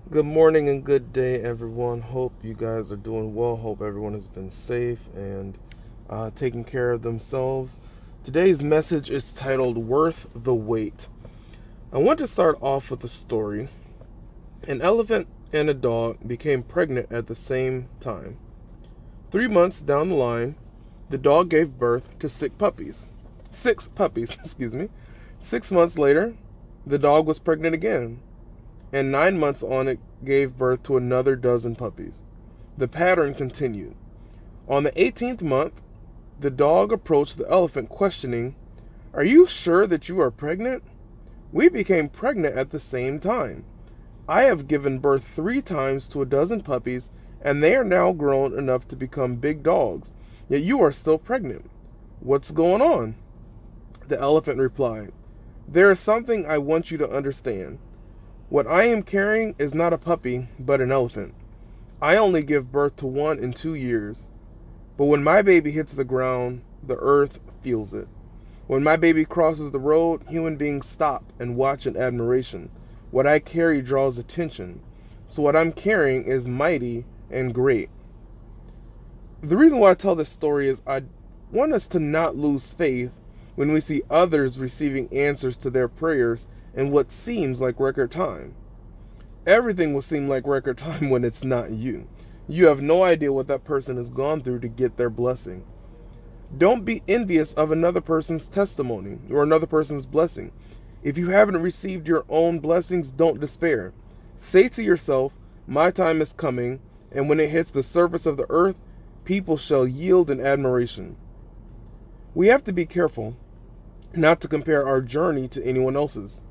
Good morning and good day, everyone. Hope you guys are doing well. Hope everyone has been safe and taking care of themselves. Today's message is titled Worth the Wait. I want to start off with a story. An elephant and a dog became pregnant at the same time. 3 months down the line, the dog gave birth to six puppies. Six puppies, excuse me. 6 months later, the dog was pregnant again, and 9 months on it gave birth to another dozen puppies. The pattern continued. On the 18th month, the dog approached the elephant, questioning, "Are you sure that you are pregnant? We became pregnant at the same time. I have given birth 3 times to a dozen puppies, and they are now grown enough to become big dogs, yet you are still pregnant. What's going on?" The elephant replied, "There is something I want you to understand. What I am carrying is not a puppy, but an elephant. I only give birth to one in 2 years. But when my baby hits the ground, the earth feels it. When my baby crosses the road, human beings stop and watch in admiration. What I carry draws attention. So what I'm carrying is mighty and great." The reason why I tell this story is I want us to not lose faith when we see others receiving answers to their prayers in what seems like record time. Everything will seem like record time when it's not you. You have no idea what that person has gone through to get their blessing. Don't be envious of another person's testimony or another person's blessing. If you haven't received your own blessings, don't despair. Say to yourself, "My time is coming, and when it hits the surface of the earth, people shall yield in admiration." We have to be careful not to compare our journey to anyone else's.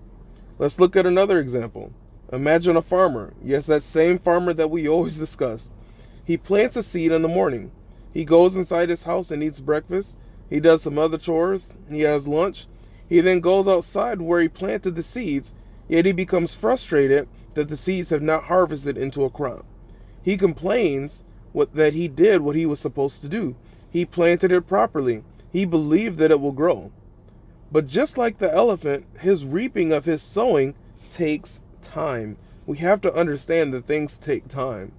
Let's look at another example. Imagine a farmer. Yes, that same farmer that we always discuss. He plants a seed in the morning. He goes inside his house and eats breakfast. He does some other chores. He has lunch. He then goes outside where he planted the seeds, yet he becomes frustrated that the seeds have not harvested into a crop. He complains that he did what he was supposed to do. He planted it properly. He believed that it will grow. But just like the elephant, his reaping of his sowing takes time. We have to understand that things take time.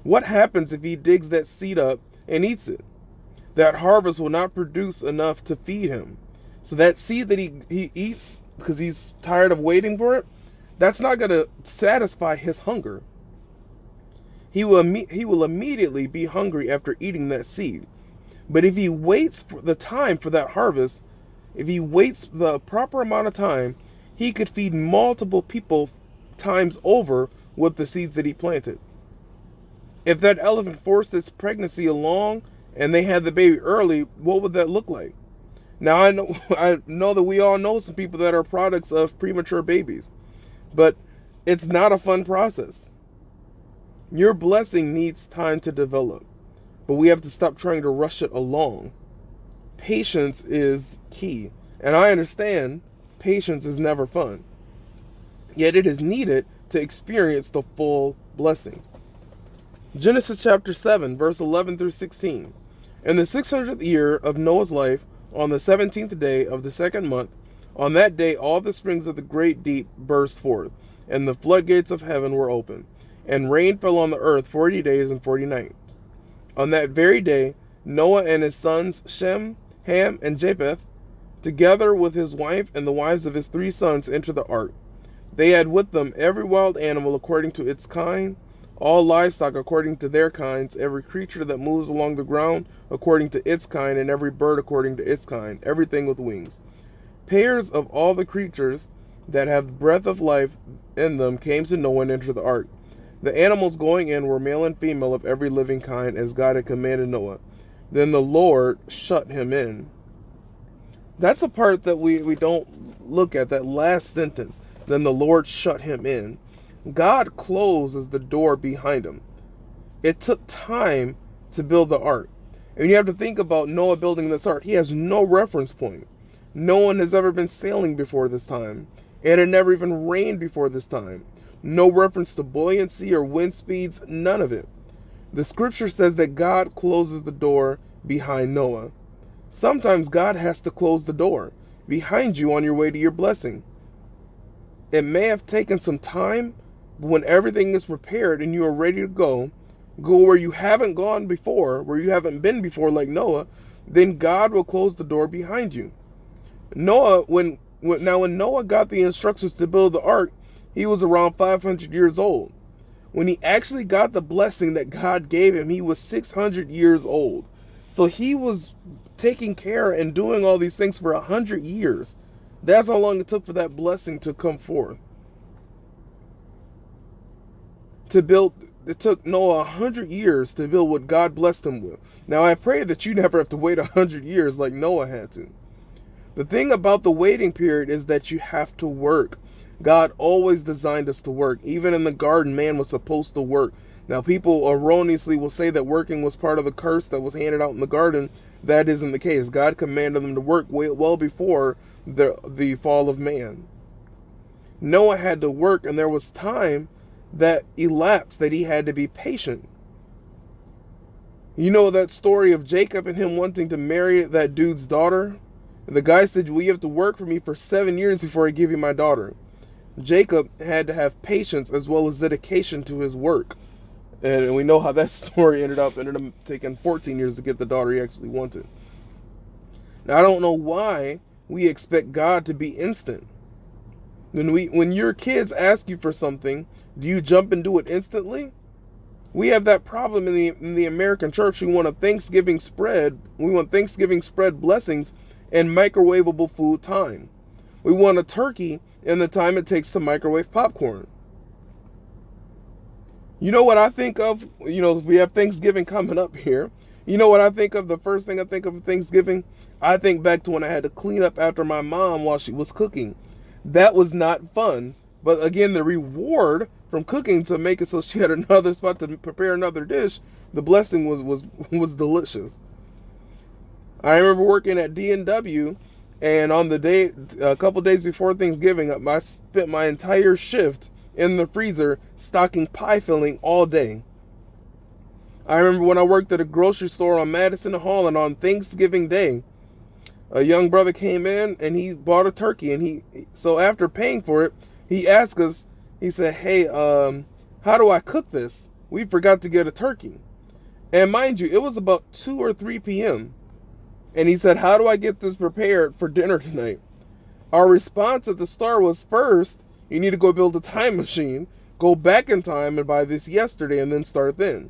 What happens if he digs that seed up and eats it? That harvest will not produce enough to feed him. So that seed that he eats because he's tired of waiting for it, that's not going to satisfy his hunger. He will immediately be hungry after eating that seed. But if he waits for the time for that harvest, if he waits the proper amount of time, he could feed multiple people times over with the seeds that he planted. If that elephant forced its pregnancy along and they had the baby early, what would that look like? Now I know that we all know some people that are products of premature babies, but it's not a fun process. Your blessing needs time to develop, but we have to stop trying to rush it along. Patience is key, and I understand patience is never fun, yet it is needed to experience the full blessing. Genesis chapter 7, verse 11 through 16. In the 600th year of Noah's life, on the 17th day of the second month, on that day all the springs of the great deep burst forth, and the floodgates of heaven were opened, and rain fell on the earth 40 days and 40 nights. On that very day, Noah and his sons Shem, Ham, and Japheth, together with his wife and the wives of his 3 sons, entered the ark. They had with them every wild animal according to its kind, all livestock according to their kinds, every creature that moves along the ground according to its kind, and every bird according to its kind, everything with wings. Pairs of all the creatures that have breath of life in them came to Noah and entered the ark. The animals going in were male and female of every living kind, as God had commanded Noah. Then the Lord shut him in. That's the part that we don't look at, that last sentence. Then the Lord shut him in. God closes the door behind him. It took time to build the ark. And you have to think about Noah building this ark. He has no reference point. No one has ever been sailing before this time. It had never even rained before this time. No reference to buoyancy or wind speeds, none of it. The scripture says that God closes the door behind Noah. Sometimes God has to close the door behind you on your way to your blessing. It may have taken some time, when everything is prepared and you are ready to go where you haven't gone before, where you haven't been before, like Noah, then God will close the door behind you. Noah, when Noah got the instructions to build the ark, he was around 500 years old. When he actually got the blessing that God gave him, he was 600 years old. So he was taking care and doing all these things for 100 years. That's how long it took for that blessing to come forth. It took Noah 100 years to build what God blessed him with. Now I pray that you never have to wait 100 years like Noah had to. The thing about the waiting period is that you have to work. God always designed us to work. Even in the garden, man was supposed to work. Now, people erroneously will say that working was part of the curse that was handed out in the garden. That isn't the case. God commanded them to work well before the fall of man. Noah had to work, and there was time that elapsed that he had to be patient. You know that story of Jacob and him wanting to marry that dude's daughter? And the guy said, well, you have to work for me for 7 years before I give you my daughter. Jacob had to have patience as well as dedication to his work. And we know how that story ended up taking 14 years to get the daughter he actually wanted. Now, I don't know why we expect God to be instant. When your kids ask you for something, do you jump and do it instantly? We have that problem in the American church. We want Thanksgiving spread blessings and microwavable food time. We want a turkey in the time it takes to microwave popcorn. You know what I think of? We have Thanksgiving coming up here. You know what I think of? The first thing I think of Thanksgiving? I think back to when I had to clean up after my mom while she was cooking. That was not fun. But again, the reward from cooking to make it so she had another spot to prepare another dish, the blessing was delicious. I remember working at D&W, and on the day, a couple days before Thanksgiving, I spent my entire shift in the freezer stocking pie filling all day. I remember when I worked at a grocery store on Madison and Holland on Thanksgiving Day, a young brother came in and he bought a turkey, and so after paying for it, he asked us, he said, hey, how do I cook this? We forgot to get a turkey. And mind you, it was about 2 or 3 p.m. And he said, how do I get this prepared for dinner tonight? Our response at the store was, first, you need to go build a time machine, go back in time and buy this yesterday, and then start then.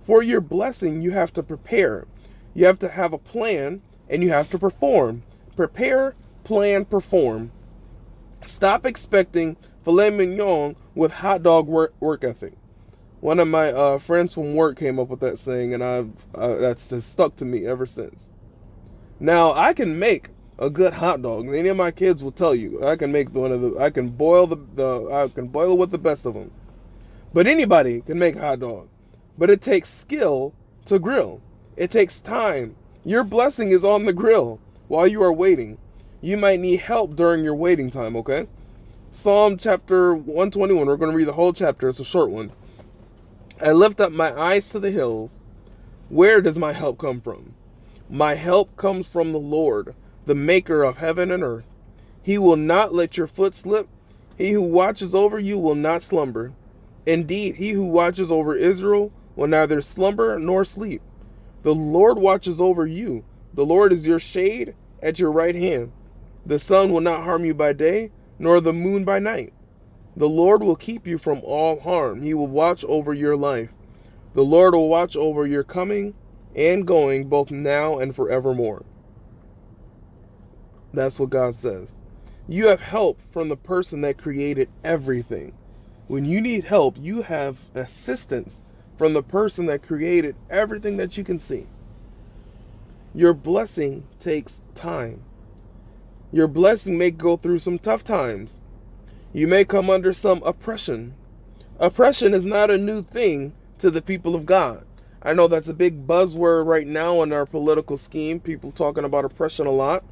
For your blessing, you have to prepare. You have to have a plan, and you have to perform. Prepare, plan, perform. Stop expecting filet mignon with hot dog work ethic. One of my friends from work came up with that saying, and that's just stuck to me ever since. Now, I can make a good hot dog. Any of my kids will tell you I can make I can boil it with the best of them. But anybody can make a hot dog. But it takes skill to grill. It takes time. Your blessing is on the grill while you are waiting. You might need help during your waiting time, okay? Psalm chapter 121. We're going to read the whole chapter. It's a short one. I lift up my eyes to the hills. Where does my help come from? My help comes from the Lord, the maker of heaven and earth. He will not let your foot slip. He who watches over you will not slumber. Indeed, he who watches over Israel will neither slumber nor sleep. The Lord watches over you. The Lord is your shade at your right hand. The sun will not harm you by day, nor the moon by night. The Lord will keep you from all harm. He will watch over your life. The Lord will watch over your coming and going, both now and forevermore. That's what God says. You have help from the person that created everything. When you need help, you have assistance from the person that created everything that you can see. Your blessing takes time. Your blessing may go through some tough times. You may come under some oppression. Oppression is not a new thing to the people of God. I know that's a big buzzword right now in our political scheme, people talking about oppression a lot.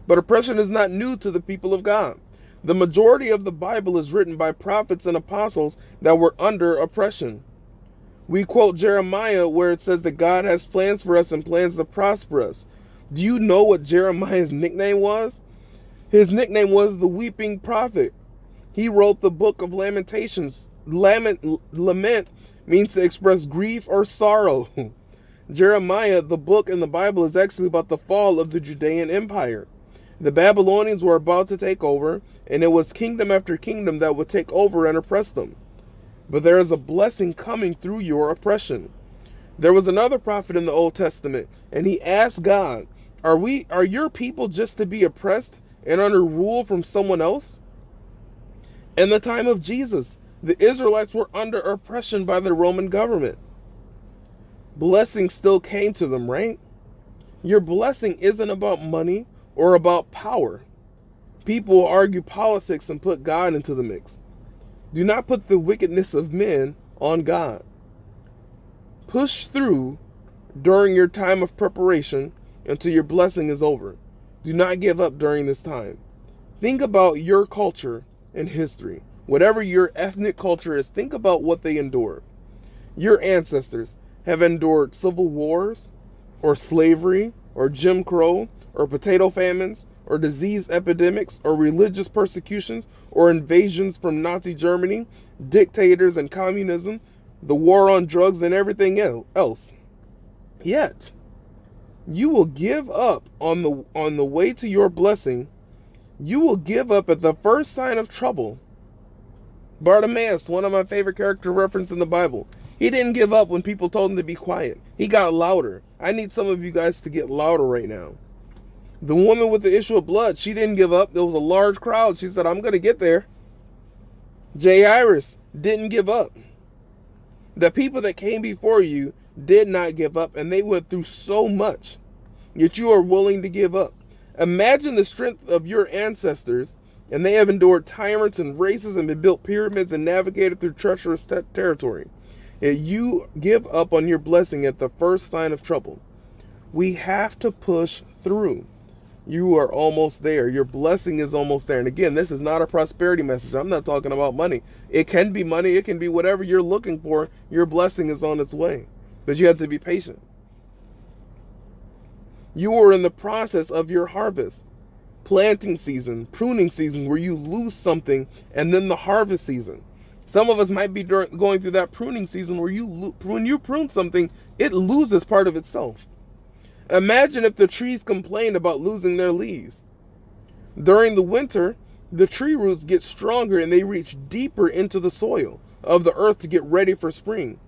But oppression is not new to the people of God. The majority of the Bible is written by prophets and apostles that were under oppression. We quote Jeremiah where it says that God has plans for us and plans to prosper us. Do you know what Jeremiah's nickname was? His nickname was the weeping prophet. He wrote the book of Lamentations. Lament means to express grief or sorrow. Jeremiah, the book in the Bible, is actually about the fall of the Judean Empire. The Babylonians were about to take over, and it was kingdom after kingdom that would take over and oppress them. But there is a blessing coming through your oppression. There was another prophet in the Old Testament, and he asked God, are your people just to be oppressed and under rule from someone else? In the time of Jesus, the Israelites were under oppression by the Roman government. Blessing still came to them, right? Your blessing isn't about money or about power. People will argue politics and put God into the mix. Do not put the wickedness of men on God. Push through during your time of preparation until your blessing is over. Do not give up during this time. Think about your culture and history. Whatever your ethnic culture is, think about what they endured. Your ancestors have endured civil wars, or slavery, or Jim Crow, or potato famines, or disease epidemics, or religious persecutions, or invasions from Nazi Germany, dictators and communism, the war on drugs, and everything else. Yet, you will give up on the way to your blessing. You will give up at the first sign of trouble. Bartimaeus, one of my favorite character references in the Bible, he didn't give up when people told him to be quiet. He got louder. I need some of you guys to get louder right now. The woman with the issue of blood, she didn't give up. There was a large crowd. She said, I'm going to get there. Jairus didn't give up. The people that came before you did not give up, and they went through so much, yet you are willing to give up. Imagine the strength of your ancestors, and they have endured tyrants and races and been built pyramids and navigated through treacherous territory. Yet you give up on your blessing at the first sign of trouble. We have to push through. You are almost there. Your blessing is almost there. And again, this is not a prosperity message. I'm not talking about money. It can be money. It can be whatever you're looking for. Your blessing is on its way. But you have to be patient. You are in the process of your harvest. Planting season, pruning season, where you lose something, and then the harvest season. Some of us might be going through that pruning season where when you prune something, it loses part of itself. Imagine if the trees complained about losing their leaves. During the winter, the tree roots get stronger and they reach deeper into the soil of the earth to get ready for spring.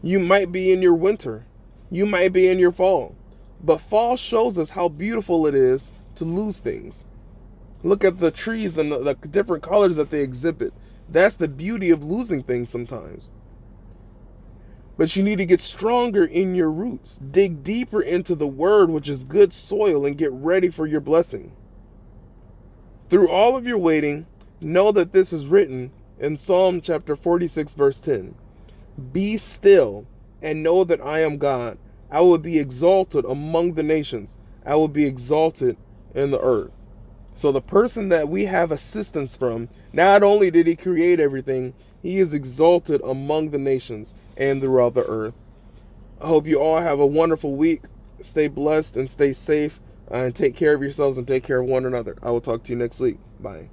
You might be in your winter. You might be in your fall. But fall shows us how beautiful it is to lose things. Look at the trees and the different colors that they exhibit. That's the beauty of losing things sometimes. But you need to get stronger in your roots. Dig deeper into the word, which is good soil, and get ready for your blessing. Through all of your waiting, know that this is written in Psalm chapter 46, verse 10. Be still and know that I am God. I will be exalted among the nations. I will be exalted in the earth. So the person that we have assistance from, not only did he create everything, he is exalted among the nations and throughout the earth. I hope you all have a wonderful week. Stay blessed and stay safe, and take care of yourselves and take care of one another. I will talk to you next week. Bye.